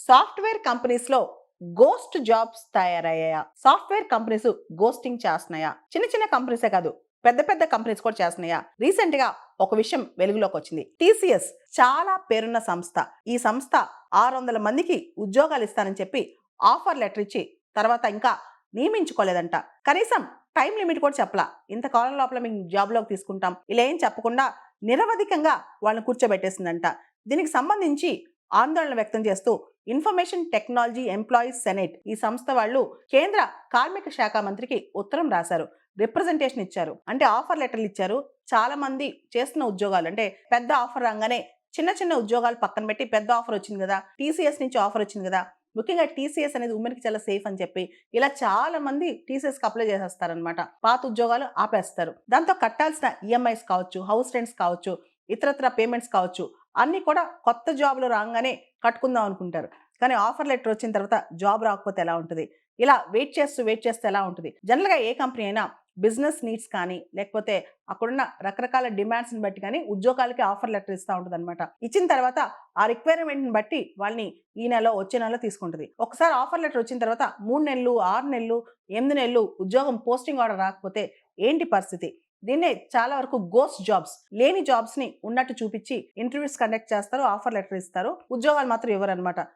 Software కంపెనీస్‌లో ghost jobs తయారయ్యాయా? Software companies ghosting చేస్తున్నాయా? చిన్న చిన్న కంపెనీసే కాదు. పెద్ద పెద్ద కంపెనీస్ కూడా చేస్తున్నాయా? రీసెంట్‌గా ఒక విషయం వెలుగులోకొచ్చింది. టీసీఎస్ చాలా పేరున్న సంస్థ. ఈ సంస్థ 600 మందికి ఉద్యోగాలు ఇస్తానని చెప్పి ఆఫర్ లెటర్ ఇచ్చి తర్వాత ఇంకా నియమించుకోలేదంట. కనీసం టైమ్ లిమిట్ కూడా చెప్పలా. ఇంతకాలం లోపల మేము జాబ్‌లోకి తీసుకుంటాం. ఇలా ఏం చెప్పకుండా నిరవధికంగా వాళ్ళని కూర్చోబెట్టేసిందంట. దీనికి సంబంధించి ఆందోళన వ్యక్తం చేస్తూ ఇన్ఫర్మేషన్ టెక్నాలజీ ఎంప్లాయీస్ సెనేట్ ఈ సంస్థ వాళ్ళు కేంద్ర కార్మిక శాఖ మంత్రికి ఉత్తరం రాశారు. రిప్రజెంటేషన్ ఇచ్చారు. అంటే ఆఫర్ లెటర్లు ఇచ్చారు. చాలా మంది చేస్తున్న ఉద్యోగాలు అంటే పెద్ద ఆఫర్ రాగానే చిన్న చిన్న ఉద్యోగాలు పక్కన పెట్టి పెద్ద ఆఫర్ వచ్చింది కదా, టీసీఎస్ నుంచి ఆఫర్ వచ్చింది కదా, ముఖ్యంగా టీసీఎస్ అనేది ఉమెన్ కి చాలా సేఫ్ అని చెప్పి ఇలా చాలా మంది టీసీఎస్ కి అప్లై చేసేస్తారనమాట. పాత ఉద్యోగాలు ఆపేస్తారు. దాంతో కట్టాల్సిన ఈఎంఐస్ కావచ్చు, హౌస్ రెంట్స్ కావచ్చు, ఇతరత్ర పేమెంట్స్ కావచ్చు, అన్నీ కూడా కొత్త జాబ్‌లో రాంగానే కట్టుకుందాం అనుకుంటారు. కానీ ఆఫర్ లెటర్ వచ్చిన తర్వాత జాబ్ రాకపోతే ఎలా ఉంటది? ఇలా వెయిట్ చేస్తూ ఎలా ఉంటది? జనరల్‌గా ఏ కంపెనీ అయినా బిజినెస్ నీడ్స్ కానీ, లేకపోతే అక్కడున్న రకరకాల డిమాండ్స్‌ని బట్టి కానీ ఉద్యోగాలకి ఆఫర్ లెటర్ ఇస్తా ఉంటదనమాట. ఇచ్చిన తర్వాత ఆ రిక్వైర్మెంట్‌ని బట్టి వాళ్ళని ఈ నెలో, వచ్చే నెలలో తీసుకుంటది. ఒకసారి ఆఫర్ లెటర్ వచ్చిన తర్వాత 3 నెలలు, 6 నెలలు, 8 నెలలు ఉద్యోగం పోస్టింగ్ ఆర్డర్ రాకపోతే ఏంటి పరిస్థితి? దీన్నే చాలా వరకు గోస్ట్ జాబ్స్, లేని జాబ్స్ ని ఉన్నట్టు చూపించి ఇంటర్వ్యూస్ కండక్ట్ చేస్తారు, ఆఫర్ లెటర్ ఇస్తారు, ఉద్యోగాలు మాత్రం ఇవ్వరనమాట.